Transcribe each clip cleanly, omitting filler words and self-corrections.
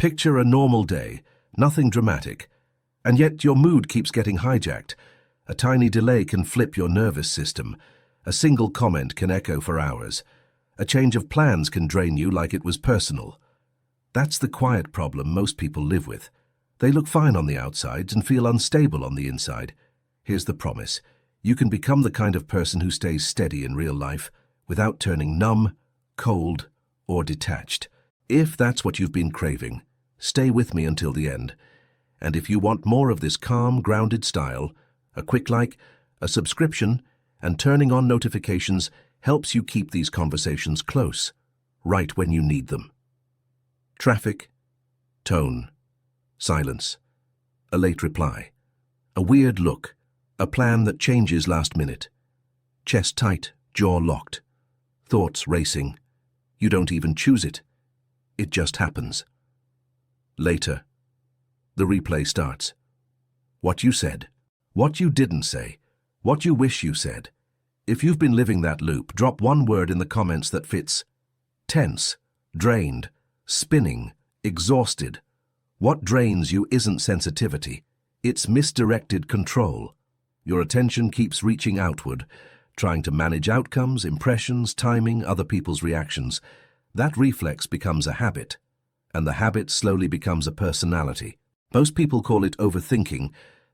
Picture a normal day, nothing dramatic, and yet your mood keeps getting hijacked. A tiny delay can flip your nervous system. A single comment can echo for hours. A change of plans can drain you like it was personal. That's the quiet problem most people live with. They look fine on the outside and feel unstable on the inside. Here's the promise. You can become the kind of person who stays steady in real life without turning numb, cold, or detached. If that's what you've been craving, stay with me until the end. And if you want more of this calm, grounded style, a quick like, a subscription, and turning on notifications helps you keep these conversations close, right when you need them. Traffic, tone, silence, a late reply, a weird look, a plan that changes last minute, chest tight, jaw locked, thoughts racing. You don't even choose it. It just happens. Later, the replay starts. What you said, what you didn't say, what you wish you said. If you've been living that loop, drop one word in the comments that fits. Tense, drained, spinning, exhausted. What drains you isn't sensitivity. It's misdirected control. Your attention keeps reaching outward, trying to manage outcomes, impressions, timing, other people's reactions. That reflex becomes a habit, and the habit slowly becomes a personality. Most people call it overthinking,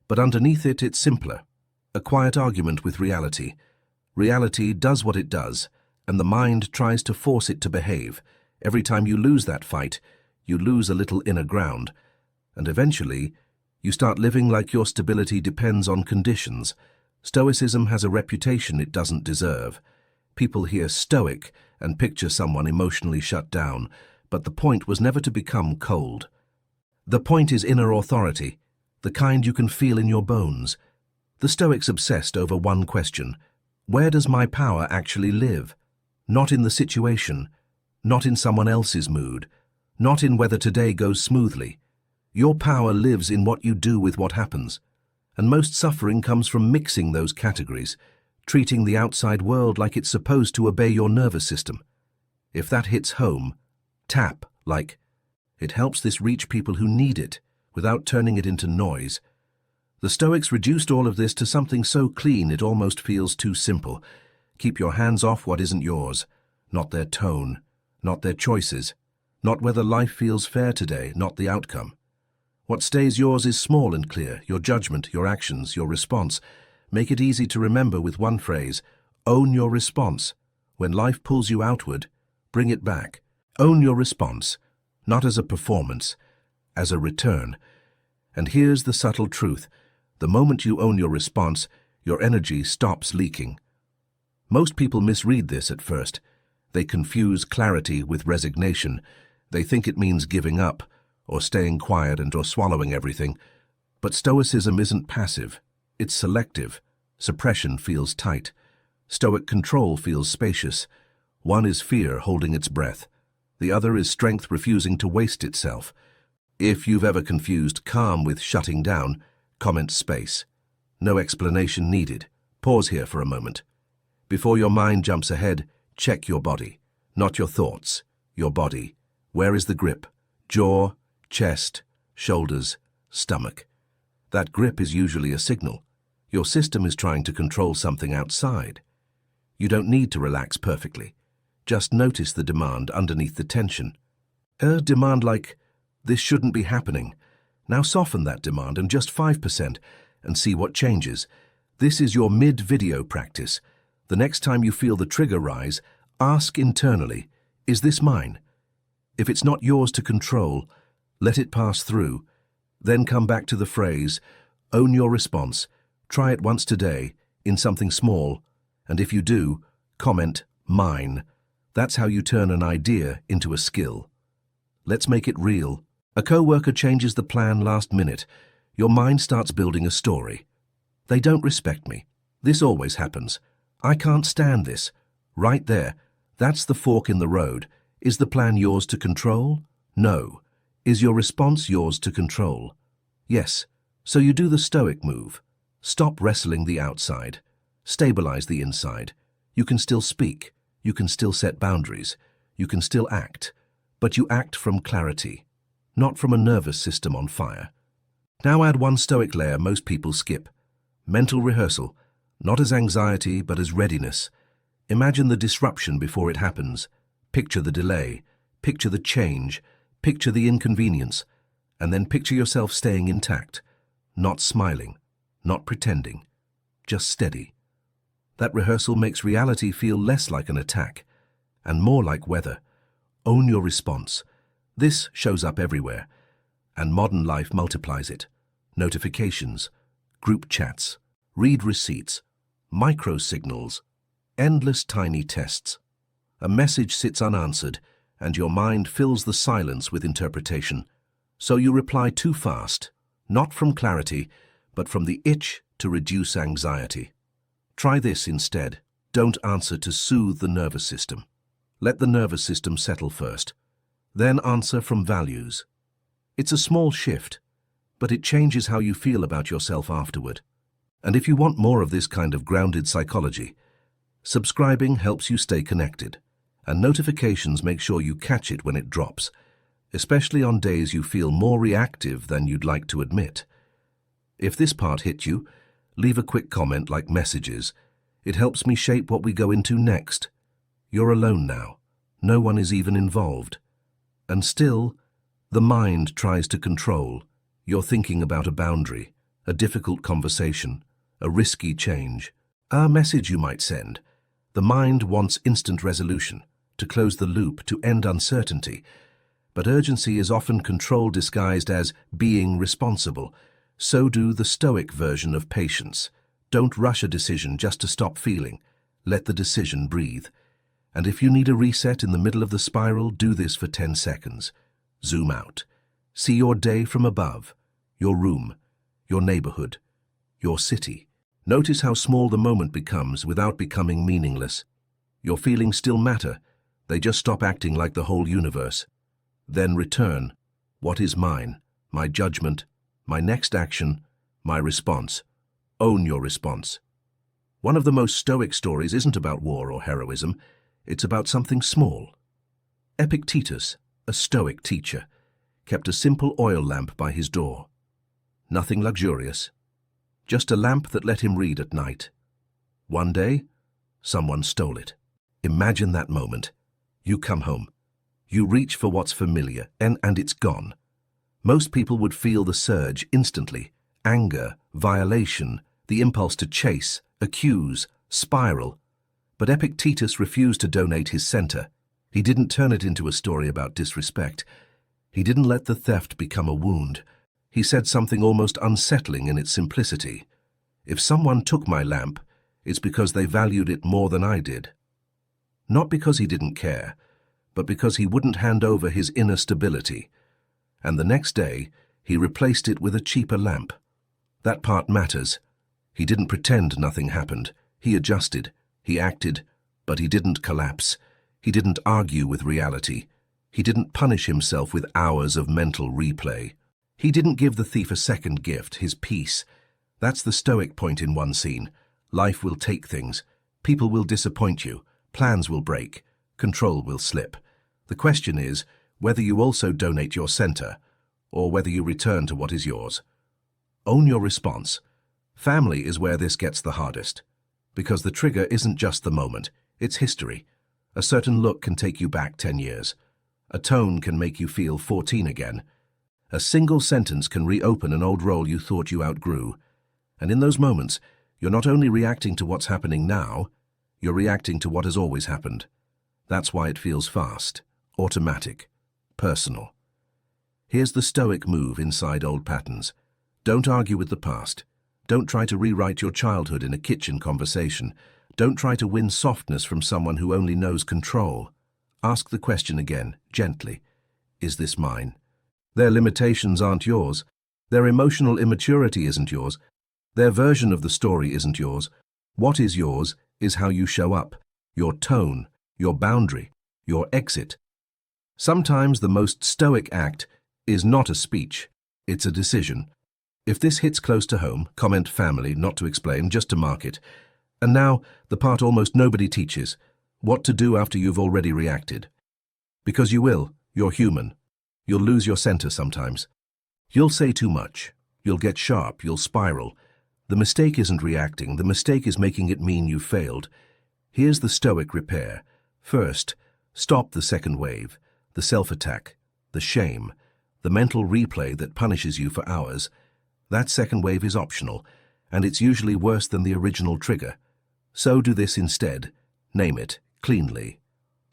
but underneath it, it's simpler. A quiet argument with reality. Reality does what it does, and the mind tries to force it to behave. Every time you lose that fight, you lose a little inner ground, and eventually, you start living like your stability depends on conditions. Stoicism has a reputation it doesn't deserve. People hear Stoic and picture someone emotionally shut down, but the point was never to become cold. The point is inner authority, the kind you can feel in your bones. The Stoics obsessed over one question: where does my power actually live? Not in the situation, not in someone else's mood, not in whether today goes smoothly. Your power lives in what you do with what happens. And most suffering comes from mixing those categories, treating the outside world like it's supposed to obey your nervous system. If that hits home, tap, like. It helps this reach people who need it, without turning it into noise. The Stoics reduced all of this to something so clean it almost feels too simple. Keep your hands off what isn't yours, not their tone, not their choices, not whether life feels fair today, not the outcome. What stays yours is small and clear: your judgment, your actions, your response. Make it easy to remember with one phrase: own your response. When life pulls you outward, bring it back. Own your response, not as a performance, as a return. And here's the subtle truth: the moment you own your response, your energy stops leaking. Most people misread this at first. They confuse clarity with resignation. They think it means giving up, or staying quiet or swallowing everything. But Stoicism isn't passive. It's selective. Suppression feels tight. Stoic control feels spacious. One is fear holding its breath. The other is strength refusing to waste itself. If you've ever confused calm with shutting down, comment space. No explanation needed. Pause here for a moment. Before your mind jumps ahead, check your body. Not your thoughts. Your body. Where is the grip? Jaw, chest, shoulders, stomach. That grip is usually a signal. Your system is trying to control something outside. You don't need to relax perfectly. Just notice the demand underneath the tension. A demand like, this shouldn't be happening. Now soften that demand and just 5% and see what changes. This is your mid-video practice. The next time you feel the trigger rise, ask internally, is this mine? If it's not yours to control, let it pass through. Then come back to the phrase, own your response. Try it once today, in something small. And if you do, comment, mine. That's how you turn an idea into a skill. Let's make it real. A coworker changes the plan last minute. Your mind starts building a story. They don't respect me. This always happens. I can't stand this. Right there. That's the fork in the road. Is the plan yours to control? No. Is your response yours to control? Yes. So you do the Stoic move. Stop wrestling the outside. Stabilize the inside. You can still speak. You can still set boundaries. You can still act. But you act from clarity. not from a nervous system on fire. Now add one Stoic layer most people skip. Mental rehearsal, not as anxiety but as readiness. Imagine the disruption before it happens. Picture the delay, picture the change, picture the inconvenience, and then picture yourself staying intact, not smiling, not pretending, just steady. That rehearsal makes reality feel less like an attack and more like weather. Own your response. This shows up everywhere, and modern life multiplies it. Notifications, group chats, read receipts, micro signals, endless tiny tests. A message sits unanswered, and your mind fills the silence with interpretation. So you reply too fast, not from clarity, but from the itch to reduce anxiety. Try this instead. Don't answer to soothe the nervous system. Let the nervous system settle first. Then answer from values. It's a small shift, but it changes how you feel about yourself afterward. And if you want more of this kind of grounded psychology, subscribing helps you stay connected, and notifications make sure you catch it when it drops, especially on days you feel more reactive than you'd like to admit. If this part hit you, leave a quick comment like messages. It helps me shape what we go into next. You're alone now. No one is even involved. And still, the mind tries to control. You're thinking about a boundary, a difficult conversation, a risky change, a message you might send. The mind wants instant resolution, to close the loop, to end uncertainty. But urgency is often control disguised as being responsible. So do the Stoic version of patience. Don't rush a decision just to stop feeling. Let the decision breathe. And if you need a reset in the middle of the spiral, do this for 10 seconds. Zoom out. See your day from above, your room, your neighborhood, your city. Notice how small the moment becomes without becoming meaningless. Your feelings still matter. They just stop acting like the whole universe. Then return. What is mine? My judgment, my next action, my response. Own your response. One of the most Stoic stories isn't about war or heroism. It's about something small. Epictetus, a Stoic teacher, kept a simple oil lamp by his door. Nothing luxurious, just a lamp that let him read at night. One day, someone stole it. Imagine that moment. You come home. You reach for what's familiar, and it's gone. Most people would feel the surge instantly. Anger, violation, the impulse to chase, accuse, spiral. But Epictetus refused to donate his center. He didn't turn it into a story about disrespect. He didn't let the theft become a wound. He said something almost unsettling in its simplicity. If someone took my lamp, it's because they valued it more than I did. Not because he didn't care, but because he wouldn't hand over his inner stability. And the next day, he replaced it with a cheaper lamp. That part matters. He didn't pretend nothing happened. He adjusted. He acted, but he didn't collapse. He didn't argue with reality. He didn't punish himself with hours of mental replay. He didn't give the thief a second gift, his peace. That's the Stoic point in one scene. Life will take things. People will disappoint you. Plans will break. Control will slip. The question is whether you also donate your center, or whether you return to what is yours. Own your response. Family is where this gets the hardest. Because the trigger isn't just the moment, it's history. A certain look can take you back 10 years. A tone can make you feel 14 again. A single sentence can reopen an old role you thought you outgrew. And in those moments, you're not only reacting to what's happening now, you're reacting to what has always happened. That's why it feels fast, automatic, personal. Here's the Stoic move inside old patterns. Don't argue with the past. Don't try to rewrite your childhood in a kitchen conversation. Don't try to win softness from someone who only knows control. Ask the question again, gently. Is this mine? Their limitations aren't yours. Their emotional immaturity isn't yours. Their version of the story isn't yours. What is yours is how you show up, your tone, your boundary, your exit. Sometimes the most Stoic act is not a speech, it's a decision. If this hits close to home, comment family, not to explain, just to mark it. And now, the part almost nobody teaches, what to do after you've already reacted. Because you will, you're human. You'll lose your center sometimes. You'll say too much. You'll get sharp. You'll spiral. The mistake isn't reacting. The mistake is making it mean you failed. Here's the Stoic repair. First, stop the second wave, the self-attack, the shame, the mental replay that punishes you for hours. That second wave is optional, and it's usually worse than the original trigger. So do this instead. Name it, cleanly.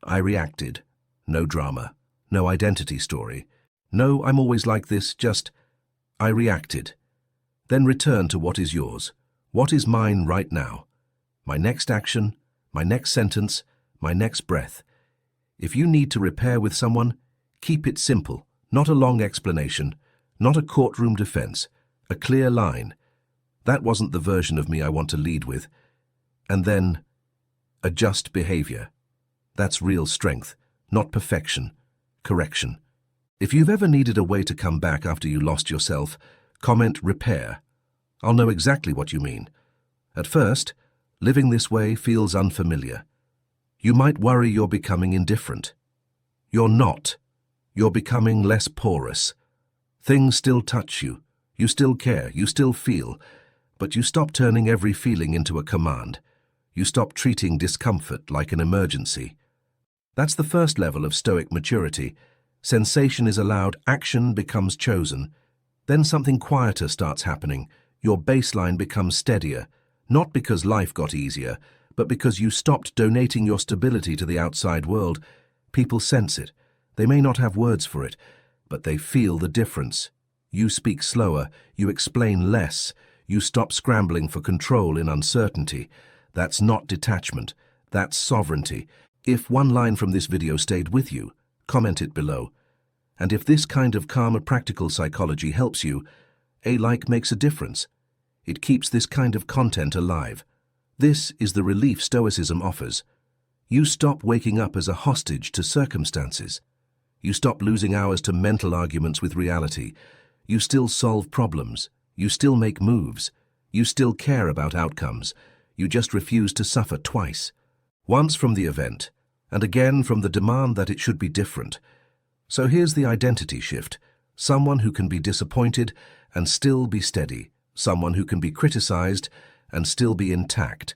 I reacted. No drama. No identity story. No, I'm always like this, just, I reacted. Then return to what is yours. What is mine right now? My next action, my next sentence, my next breath. If you need to repair with someone, keep it simple, not a long explanation, not a courtroom defense, a clear line. That wasn't the version of me I want to lead with. And then, adjust behavior. That's real strength, not perfection, correction. If you've ever needed a way to come back after you lost yourself, comment repair. I'll know exactly what you mean. At first, living this way feels unfamiliar. You might worry you're becoming indifferent. You're not. You're becoming less porous. Things still touch you. You still care. You still feel. But you stop turning every feeling into a command. You stop treating discomfort like an emergency. That's the first level of Stoic maturity. Sensation is allowed, action becomes chosen. Then something quieter starts happening. Your baseline becomes steadier, not because life got easier, but because you stopped donating your stability to the outside world. People sense it. They may not have words for it, but they feel the difference. You speak slower, you explain less, you stop scrambling for control in uncertainty. That's not detachment, that's sovereignty. If one line from this video stayed with you, comment it below. And if this kind of calmer practical psychology helps you, a like makes a difference. It keeps this kind of content alive. This is the relief Stoicism offers. You stop waking up as a hostage to circumstances. You stop losing hours to mental arguments with reality. You still solve problems. You still make moves. You still care about outcomes. You just refuse to suffer twice. Once from the event, and again from the demand that it should be different. So here's the identity shift. Someone who can be disappointed and still be steady. Someone who can be criticized and still be intact.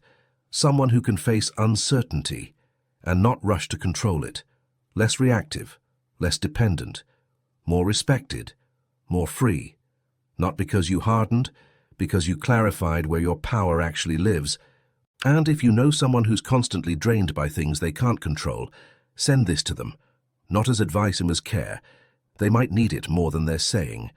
Someone who can face uncertainty and not rush to control it. Less reactive, less dependent, more respected, more free. Not because you hardened, because you clarified where your power actually lives. And if you know someone who's constantly drained by things they can't control, send this to them. Not as advice and as care. They might need it more than they're saying.